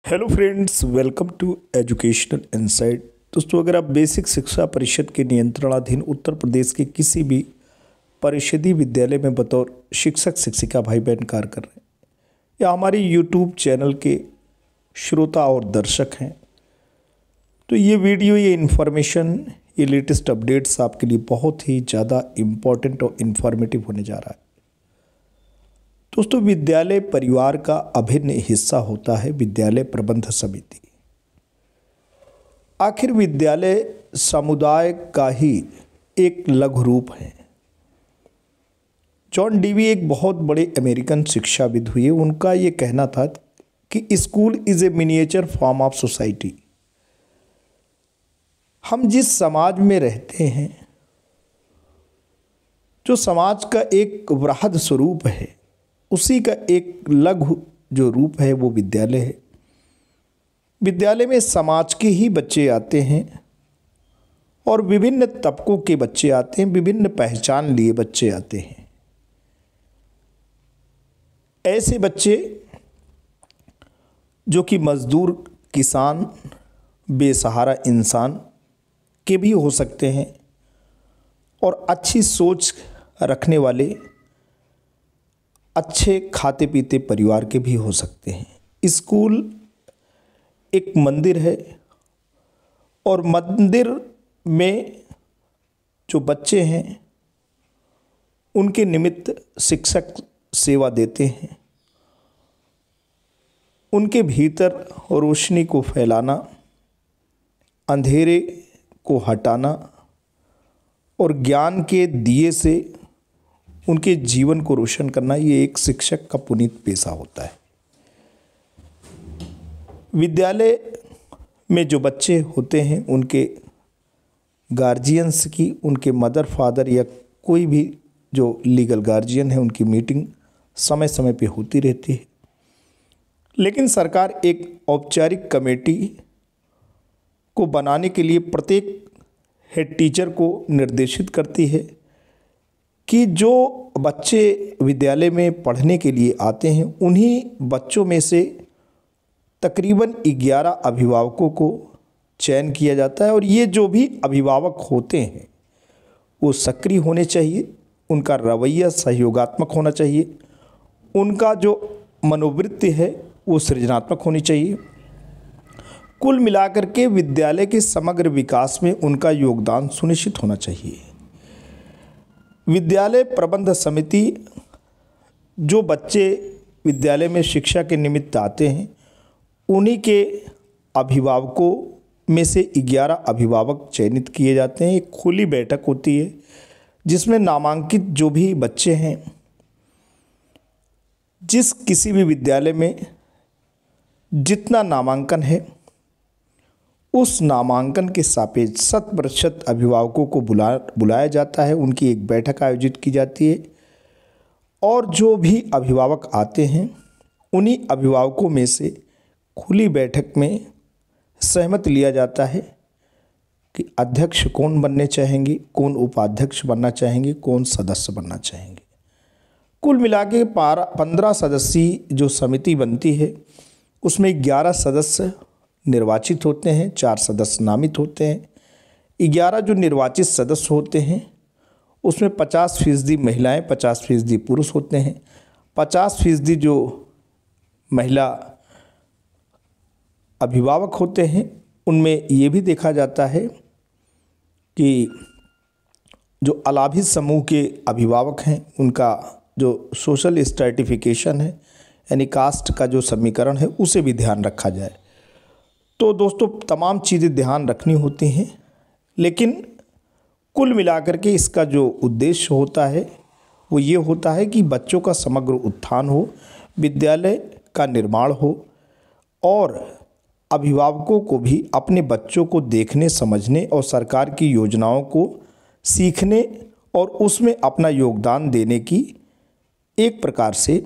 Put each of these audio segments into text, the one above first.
Hello friends, welcome to educational insight. दोस्तों, अगर आप बेसिक शिक्षा परिषद के नियंत्रणाधीन उत्तर प्रदेश के किसी भी परिषदीय विद्यालय में बतौर शिक्षक शिक्षिका भाई बहन कार्य कर रहे हैं या हमारे यूट्यूब चैनल के श्रोता और दर्शक हैं, तो ये वीडियो, ये इन्फॉर्मेशन, ये लेटेस्ट अपडेट्स आपके लिए बहुत ही ज़्यादा इम्पोर्टेंट और इन्फॉर्मेटिव होने जा रहा है। दोस्तों, विद्यालय परिवार का अभिन्न हिस्सा होता है विद्यालय प्रबंध समिति। आखिर विद्यालय समुदाय का ही एक लघु रूप है। जॉन डीवी एक बहुत बड़े अमेरिकन शिक्षाविद हुए। उनका ये कहना था कि school is a miniature form of society. हम जिस समाज में रहते हैं, जो समाज का एक वृहद स्वरूप है, उसी का एक लघु जो रूप है वो विद्यालय है। विद्यालय में समाज के ही बच्चे आते हैं और विभिन्न तबकों के बच्चे आते हैं, विभिन्न पहचान लिए बच्चे आते हैं। ऐसे बच्चे जो कि मजदूर, किसान, बेसहारा इंसान के भी हो सकते हैं और अच्छी सोच रखने वाले, अच्छे खाते पीते परिवार के भी हो सकते हैं। स्कूल एक मंदिर है और मंदिर में जो बच्चे हैं उनके निमित्त शिक्षक सेवा देते हैं। उनके भीतर रोशनी को फैलाना, अंधेरे को हटाना और ज्ञान के दिए से उनके जीवन को रोशन करना, ये एक शिक्षक का पुनीत पेशा होता है। विद्यालय में जो बच्चे होते हैं उनके गार्जियंस की, उनके मदर फादर या कोई भी जो लीगल गार्जियन है, उनकी मीटिंग समय समय पे होती रहती है। लेकिन सरकार एक औपचारिक कमेटी को बनाने के लिए प्रत्येक हेड टीचर को निर्देशित करती है कि जो बच्चे विद्यालय में पढ़ने के लिए आते हैं, उन्हीं बच्चों में से तकरीबन 11 अभिभावकों को चयन किया जाता है। और ये जो भी अभिभावक होते हैं वो सक्रिय होने चाहिए, उनका रवैया सहयोगात्मक होना चाहिए, उनका जो मनोवृत्ति है वो सृजनात्मक होनी चाहिए। कुल मिलाकर के विद्यालय के समग्र विकास में उनका योगदान सुनिश्चित होना चाहिए। विद्यालय प्रबंध समिति, जो बच्चे विद्यालय में शिक्षा के निमित्त आते हैं, उन्हीं के अभिभावकों में से 11 अभिभावक चयनित किए जाते हैं। एक खुली बैठक होती है जिसमें नामांकित जो भी बच्चे हैं, जिस किसी भी विद्यालय में जितना नामांकन है, उस नामांकन के सापेक्ष 100% अभिभावकों को बुलाया जाता है। उनकी एक बैठक आयोजित की जाती है और जो भी अभिभावक आते हैं उन्हीं अभिभावकों में से खुली बैठक में सहमत लिया जाता है कि अध्यक्ष कौन बनने चाहेंगे, कौन उपाध्यक्ष बनना चाहेंगे, कौन सदस्य बनना चाहेंगे। कुल मिला के 15 सदस्यीय जो समिति बनती है, उसमें 11 सदस्य निर्वाचित होते हैं, 4 सदस्य नामित होते हैं। 11 जो निर्वाचित सदस्य होते हैं उसमें 50% महिलाएं, 50% पुरुष होते हैं। 50% जो महिला अभिभावक होते हैं, उनमें ये भी देखा जाता है कि जो अलाभित समूह के अभिभावक हैं, उनका जो सोशल स्ट्रैटिफिकेशन है, यानी कास्ट का जो समीकरण है, उसे भी ध्यान रखा जाए। तो दोस्तों, तमाम चीज़ें ध्यान रखनी होती हैं, लेकिन कुल मिलाकर के इसका जो उद्देश्य होता है वो ये होता है कि बच्चों का समग्र उत्थान हो, विद्यालय का निर्माण हो और अभिभावकों को भी अपने बच्चों को देखने, समझने और सरकार की योजनाओं को सीखने और उसमें अपना योगदान देने की एक प्रकार से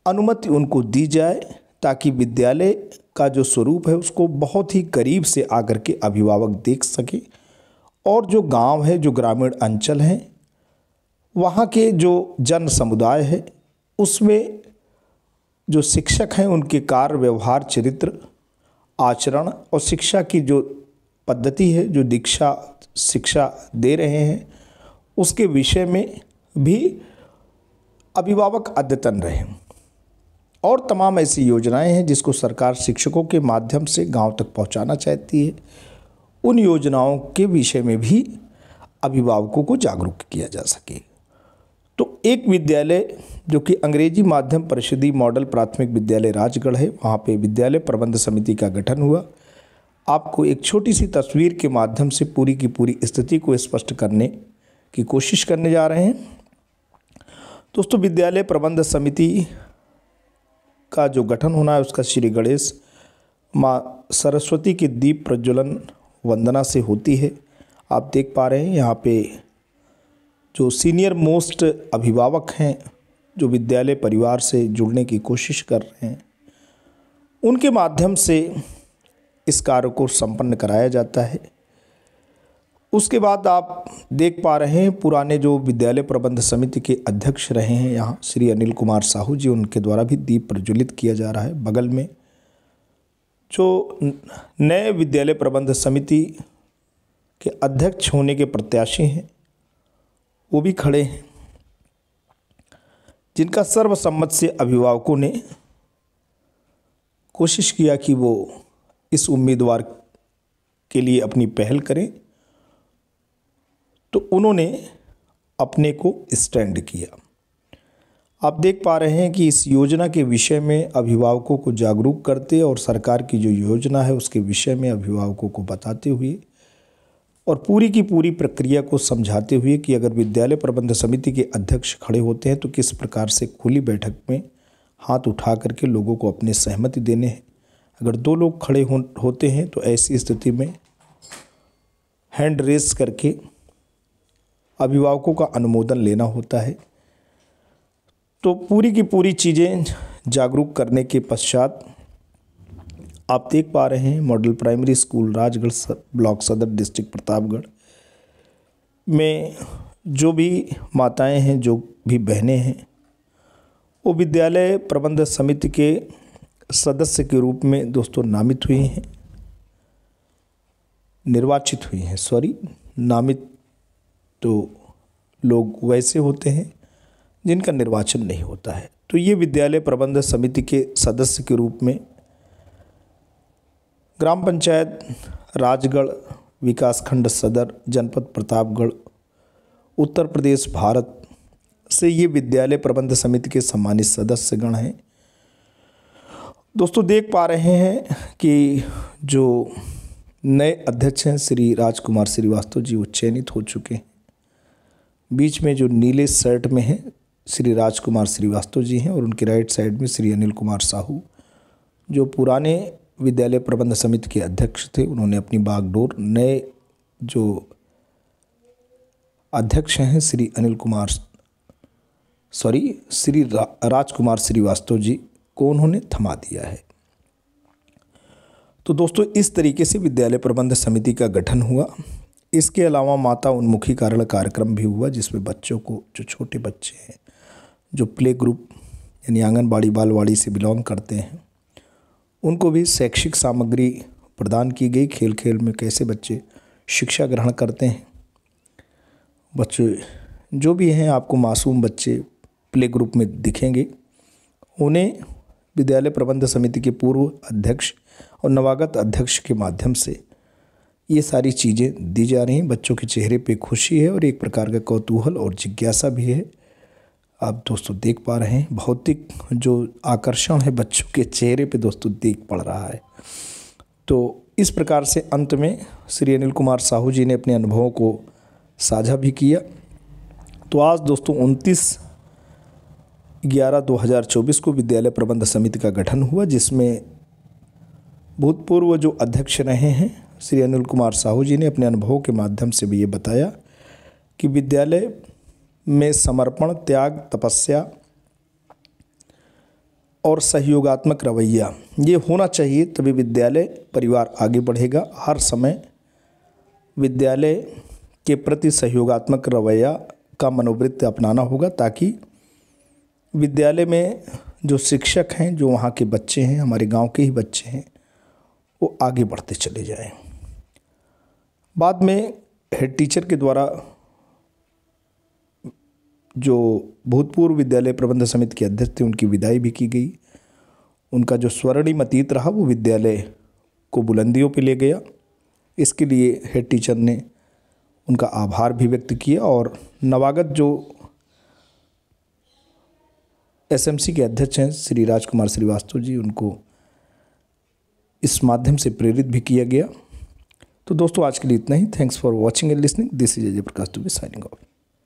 अनुमति उनको दी जाए, ताकि विद्यालय का जो स्वरूप है उसको बहुत ही करीब से आकर के अभिभावक देख सके और जो गांव है, जो ग्रामीण अंचल हैं, वहाँ के जो जन समुदाय है, उसमें जो शिक्षक हैं उनके कार्य, व्यवहार, चरित्र, आचरण और शिक्षा की जो पद्धति है, जो दीक्षा शिक्षा दे रहे हैं, उसके विषय में भी अभिभावक अद्यतन रहें। और तमाम ऐसी योजनाएं हैं जिसको सरकार शिक्षकों के माध्यम से गांव तक पहुंचाना चाहती है। उन योजनाओं के विषय में भी अभिभावकों को जागरूक किया जा सके। तो एक विद्यालय जो कि अंग्रेजी माध्यम परिषदीय मॉडल प्राथमिक विद्यालय राजगढ़ है, वहाँ पे विद्यालय प्रबंध समिति का गठन हुआ। आपको एक छोटी सी तस्वीर के माध्यम से पूरी की पूरी स्थिति को स्पष्ट करने की कोशिश करने जा रहे हैं। दोस्तों, विद्यालय प्रबंध समिति का जो गठन होना है उसका श्री गणेश माँ सरस्वती के दीप प्रज्वलन वंदना से होती है। आप देख पा रहे हैं यहाँ पे जो सीनियर मोस्ट अभिभावक हैं, जो विद्यालय परिवार से जुड़ने की कोशिश कर रहे हैं, उनके माध्यम से इस कार्य को संपन्न कराया जाता है। उसके बाद आप देख पा रहे हैं पुराने जो विद्यालय प्रबंध समिति के अध्यक्ष रहे हैं यहाँ श्री अनिल कुमार साहू जी, उनके द्वारा भी दीप प्रज्वलित किया जा रहा है। बगल में जो नए विद्यालय प्रबंध समिति के अध्यक्ष होने के प्रत्याशी हैं वो भी खड़े हैं, जिनका सर्वसम्मत से अभिभावकों ने कोशिश किया कि वो इस उम्मीदवार के लिए अपनी पहल करें, तो उन्होंने अपने को स्टैंड किया। आप देख पा रहे हैं कि इस योजना के विषय में अभिभावकों को जागरूक करते और सरकार की जो योजना है उसके विषय में अभिभावकों को बताते हुए और पूरी की पूरी प्रक्रिया को समझाते हुए कि अगर विद्यालय प्रबंध समिति के अध्यक्ष खड़े होते हैं तो किस प्रकार से खुली बैठक में हाथ उठा करके लोगों को अपने सहमति देने हैं। अगर दो लोग खड़े होते हैं तो ऐसी स्थिति में हैंड रेस करके अभिभावकों का अनुमोदन लेना होता है। तो पूरी की पूरी चीज़ें जागरूक करने के पश्चात आप देख पा रहे हैं model primary school Rajgarh block सदर डिस्ट्रिक्ट प्रतापगढ़ में जो भी माताएं हैं, जो भी बहनें हैं, वो विद्यालय प्रबंध समिति के सदस्य के रूप में दोस्तों नामित हुई हैं, निर्वाचित हुई हैं। नामित तो लोग वैसे होते हैं जिनका निर्वाचन नहीं होता है। तो ये विद्यालय प्रबंध समिति के सदस्य के रूप में ग्राम पंचायत राजगढ़ विकासखंड सदर जनपद प्रतापगढ़ उत्तर प्रदेश भारत से ये विद्यालय प्रबंध समिति के सम्मानित सदस्यगण हैं। दोस्तों, देख पा रहे हैं कि जो नए अध्यक्ष हैं श्री राजकुमार श्रीवास्तव जी, वो चयनित हो चुके हैं। बीच में जो नीले शर्ट में हैं श्री राजकुमार श्रीवास्तव जी हैं और उनके राइट साइड में श्री अनिल कुमार साहू, जो पुराने विद्यालय प्रबंध समिति के अध्यक्ष थे, उन्होंने अपनी बागडोर नए जो अध्यक्ष हैं श्री राजकुमार श्रीवास्तव जी को उन्होंने थमा दिया है। तो दोस्तों, इस तरीके से विद्यालय प्रबंध समिति का गठन हुआ। इसके अलावा माता उन्मुखीकरण कार्यक्रम भी हुआ, जिसमें बच्चों को, जो छोटे बच्चे हैं, जो प्ले ग्रुप यानी आंगनबाड़ी बालवाड़ी से बिलोंग करते हैं, उनको भी शैक्षिक सामग्री प्रदान की गई। खेल खेल में कैसे बच्चे शिक्षा ग्रहण करते हैं। बच्चे जो भी हैं, आपको मासूम बच्चे प्ले ग्रुप में दिखेंगे, उन्हें विद्यालय प्रबंध समिति के पूर्व अध्यक्ष और नवागत अध्यक्ष के माध्यम से ये सारी चीज़ें दी जा रही हैं। बच्चों के चेहरे पे खुशी है और एक प्रकार का कौतूहल और जिज्ञासा भी है। आप दोस्तों देख पा रहे हैं भौतिक जो आकर्षण है बच्चों के चेहरे पे दोस्तों देख पड़ रहा है। तो इस प्रकार से अंत में श्री अनिल कुमार साहू जी ने अपने अनुभवों को साझा भी किया। तो आज दोस्तों 29/11/2024 को विद्यालय प्रबंध समिति का गठन हुआ, जिसमें भूतपूर्व जो अध्यक्ष रहे हैं श्री अनिल कुमार साहू जी ने अपने अनुभवों के माध्यम से भी ये बताया कि विद्यालय में समर्पण, त्याग, तपस्या और सहयोगात्मक रवैया ये होना चाहिए, तभी विद्यालय परिवार आगे बढ़ेगा। हर समय विद्यालय के प्रति सहयोगात्मक रवैया का मनोवृत्ति अपनाना होगा, ताकि विद्यालय में जो शिक्षक हैं, जो वहाँ के बच्चे हैं, हमारे गांव के ही बच्चे हैं, वो आगे बढ़ते चले जाएं। बाद में हेड टीचर के द्वारा जो भूतपूर्व विद्यालय प्रबंध समिति के अध्यक्ष थे उनकी विदाई भी की गई। उनका जो स्वर्णिम अतीत रहा वो विद्यालय को बुलंदियों पे ले गया। इसके लिए हेड टीचर ने उनका आभार भी व्यक्त किया और नवागत जो एसएमसी के अध्यक्ष हैं श्री राजकुमार श्रीवास्तव जी, उनको इस माध्यम से प्रेरित भी किया गया। तो दोस्तों आज के लिए इतना ही। Thanks for watching and listening. This is Ajay Prakash Dubey signing of.